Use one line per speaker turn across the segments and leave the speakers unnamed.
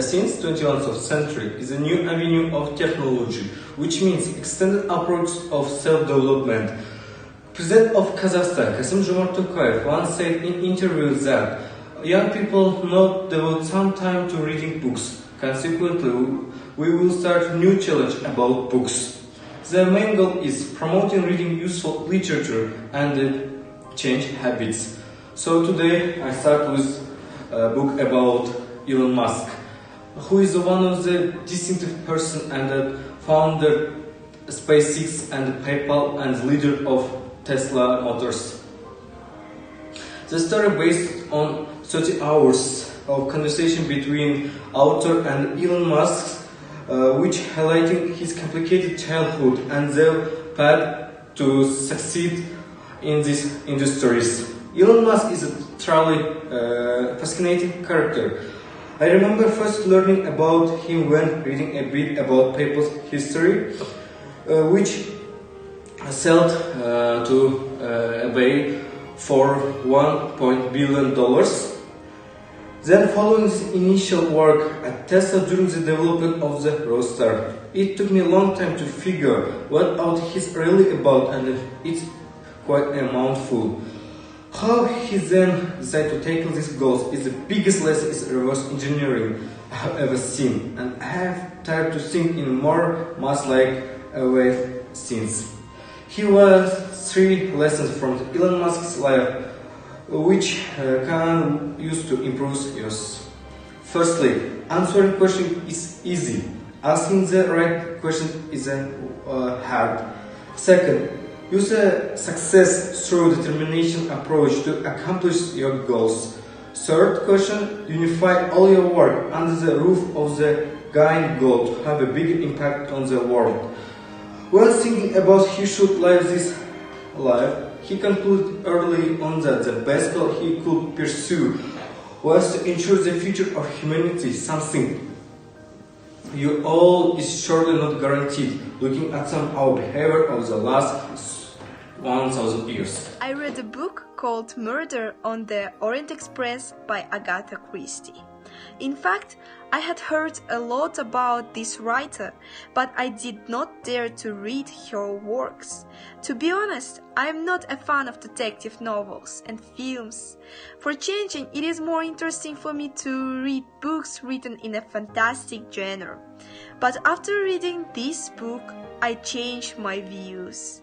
since 21st century is a new avenue of technology, which means extended approach of self-development. President of Kazakhstan, Kassym-Jomart Tokayev, once said in interviews that young people not devote some time to reading books. Consequently, we will start a new challenge about books. The main goal is promoting reading useful literature and change habits. So today I start with a book about Elon Musk, who is one of the distinctive person and the founder of SpaceX and PayPal and leader of Tesla Motors. The story based on 30 hours of conversation between author and Elon Musk, which highlighting his complicated childhood and their path to succeed in these industries. Elon Musk is a truly fascinating character. I remember first learning about him when reading a bit about PayPal's history, which sold to eBay for $1 billion. Then following his initial work at Tesla during the development of the Roadster, it took me a long time to figure what out he's really about, and it's quite a mouthful. How he then decided to tackle these goals is the biggest lesson in reverse engineering I have ever seen, and I have tried to think in more mass-like way since. Here were 3 lessons from Elon Musk's life which can use to improve yours. Firstly, answering question is easy. Asking the right question is hard. Second, use a success through determination approach to accomplish your goals. Third question, unify all your work under the roof of the guiding goal to have a big impact on the world. When thinking about he should live this life, he concluded early on that the best goal he could pursue was to ensure the future of humanity, something you all is surely not guaranteed, looking at some our behavior of the last 1,000 years.
I read a book called Murder on the Orient Express by Agatha Christie. In fact, I had heard a lot about this writer, but I did not dare to read her works. To be honest, I am not a fan of detective novels and films. For changing, it is more interesting for me to read books written in a fantastic genre. But after reading this book, I changed my views.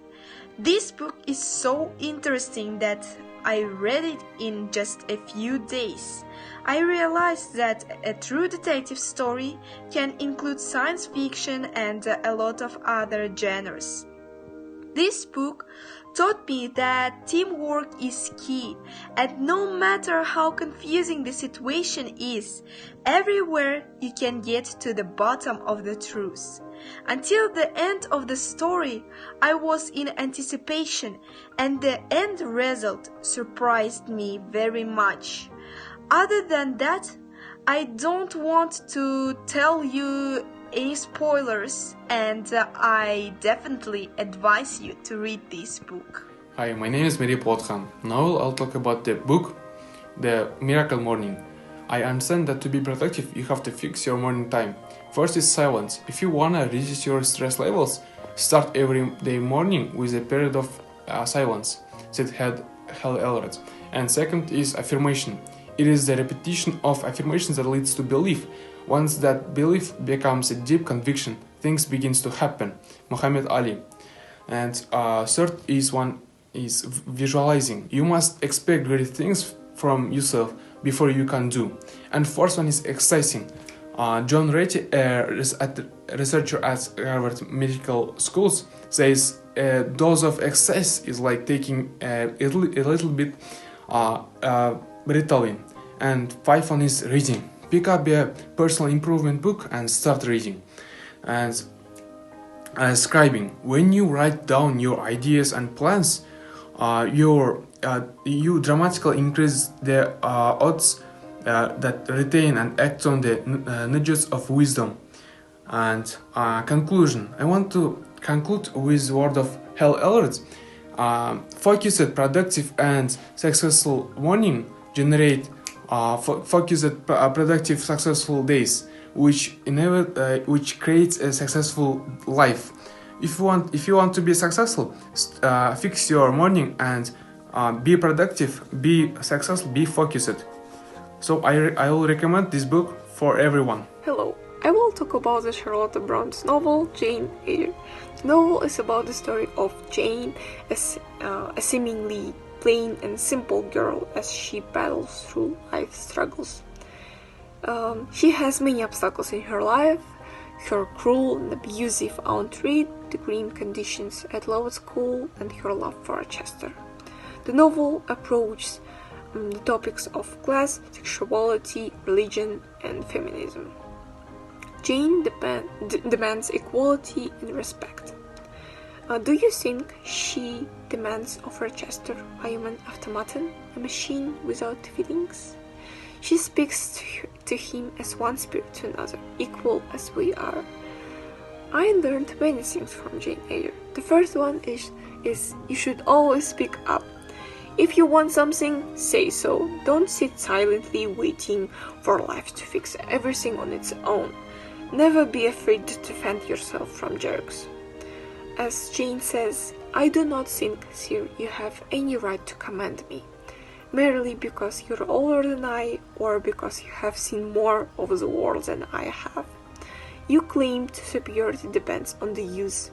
This book is so interesting that I read it in just a few days. I realized that a true detective story can include science fiction and a lot of other genres. This book taught me that teamwork is key, and no matter how confusing the situation is, everywhere you can get to the bottom of the truth. Until the end of the story, I was in anticipation, and the end result surprised me very much. Other than that, I don't want to tell you any spoilers, and I definitely advise you to read this book.
Hi, my name is Mary Plothan. Now I'll talk about the book, The Miracle Morning. I understand that to be productive, you have to fix your morning time. First is silence. If you wanna reduce your stress levels, start every day morning with a period of silence, said Hal Elrod. And second is affirmation. It is the repetition of affirmations that leads to belief. Once that belief becomes a deep conviction, things begins to happen. Muhammad Ali. And third is visualizing. You must expect great things from yourself before you can do. And fourth one is exercising. John Ratey, a researcher at Harvard Medical Schools, says a dose of exercise is like taking a little bit Ritalin. And fifth one is reading. Pick up a personal improvement book and start reading. And scribing. When you write down your ideas and plans, you dramatically increase the odds that retain and act on the nudges of wisdom. And conclusion. I want to conclude with the word of Hal Elrod. Focused, productive, and successful morning generate focused, productive, successful days. which creates a successful life. If you want to be successful, fix your morning and be productive, be successful, be focused. So I will recommend this book for everyone.
Hello, I will talk about the Charlotte Bronte's novel Jane Eyre. The novel is about the story of Jane, a seemingly plain and simple girl as she battles through life's struggles. She has many obstacles in her life: her cruel and abusive aunt Reed, the grim conditions at law school, and her love for Chester. The novel approaches the topics of class, sexuality, religion, and feminism. Jane demands equality and respect. Do you think she demands of Rochester a human automaton, a machine without feelings? She speaks to him as one spirit to another, equal as we are. I learned many things from Jane Eyre. The first one is you should always speak up. If you want something, say so. Don't sit silently waiting for life to fix everything on its own. Never be afraid to defend yourself from jerks. As Jane says, I do not think, sir, you have any right to command me, merely because you're older than I, or because you have seen more of the world than I have. You claimed superiority depends on the use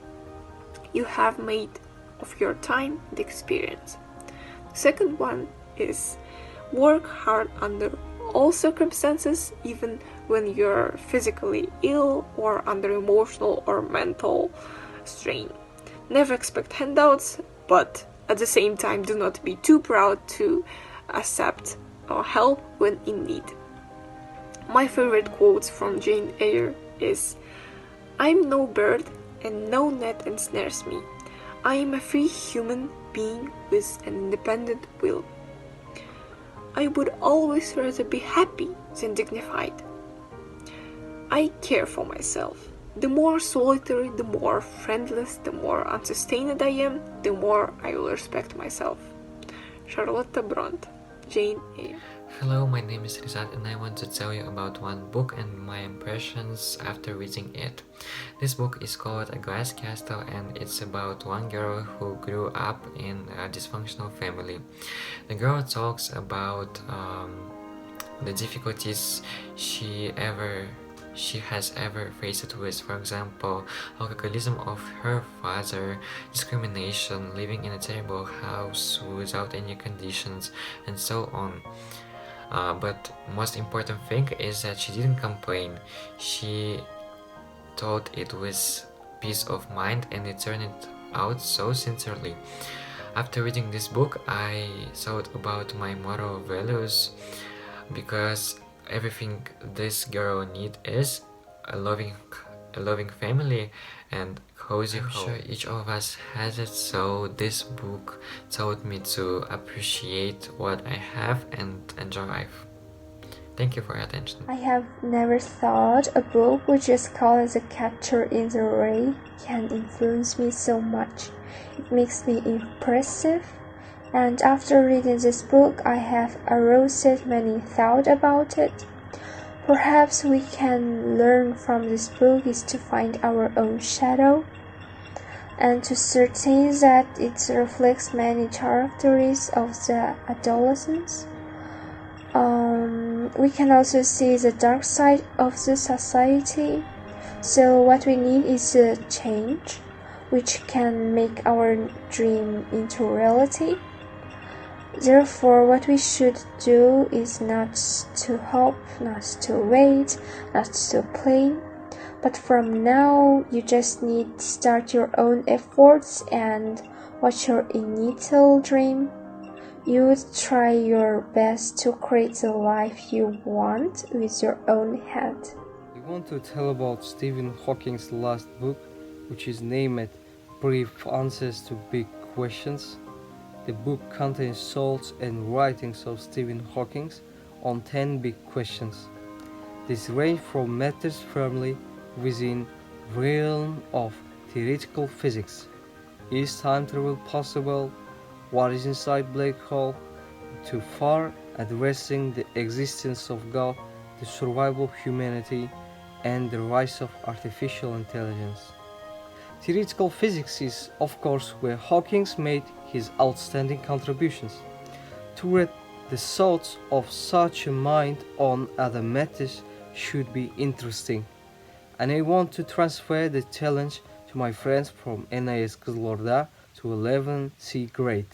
you have made of your time and experience. The second one is work hard under all circumstances, even when you're physically ill or under emotional or mental strain. Never expect handouts, but at the same time do not be too proud to accept help when in need. My favorite quote from Jane Eyre is, I'm no bird and no net ensnares me. I am a free human being with an independent will. I would always rather be happy than dignified. I care for myself. The more solitary, the more friendless, the more unsustained I am, the more I will respect myself. Charlotte Bronte, Jane Eyre.
Hello, my name is Rizat and I want to tell you about one book and my impressions after reading it. This book is called A Glass Castle and it's about one girl who grew up in a dysfunctional family. The girl talks about the difficulties she has ever faced with, for example, alcoholism of her father, discrimination, living in a terrible house without any conditions, and so on. But most important thing is that she didn't complain. She thought it was peace of mind and it turned out so sincerely. After reading this book, I thought about my moral values, because everything this girl needs is a loving family and cozy home. I'm sure each of us has it, so this book taught me to appreciate what I have and enjoy life. Thank you for your attention.
I have never thought a book which is called as A Catcher in the Rye can influence me so much. It makes me impressive, and after reading this book I have aroused many thoughts about it. Perhaps we can learn from this book is to find our own shadow and to certain that it reflects many characteristics of the adolescents. We can also see the dark side of the society. So what we need is a change which can make our dream into reality. Therefore, what we should do is not to hope, not to wait, not to play, but from now you just need to start your own efforts and what's your initial dream. You would try your best to create the life you want with your own head.
I want to tell about Stephen Hawking's last book, which is named Brief Answers to Big Questions. The book contains thoughts and writings of Stephen Hawking on 10 big questions. These range from matters firmly within the realm of theoretical physics. Is time travel possible? What is inside black hole? To far addressing the existence of God, the survival of humanity, and the rise of artificial intelligence. Theoretical physics is, of course, where Hawking made his outstanding contributions. To read the thoughts of such a mind on other matters should be interesting, and I want to transfer the challenge to my friends from NIS Kızılorda to 11th C grade.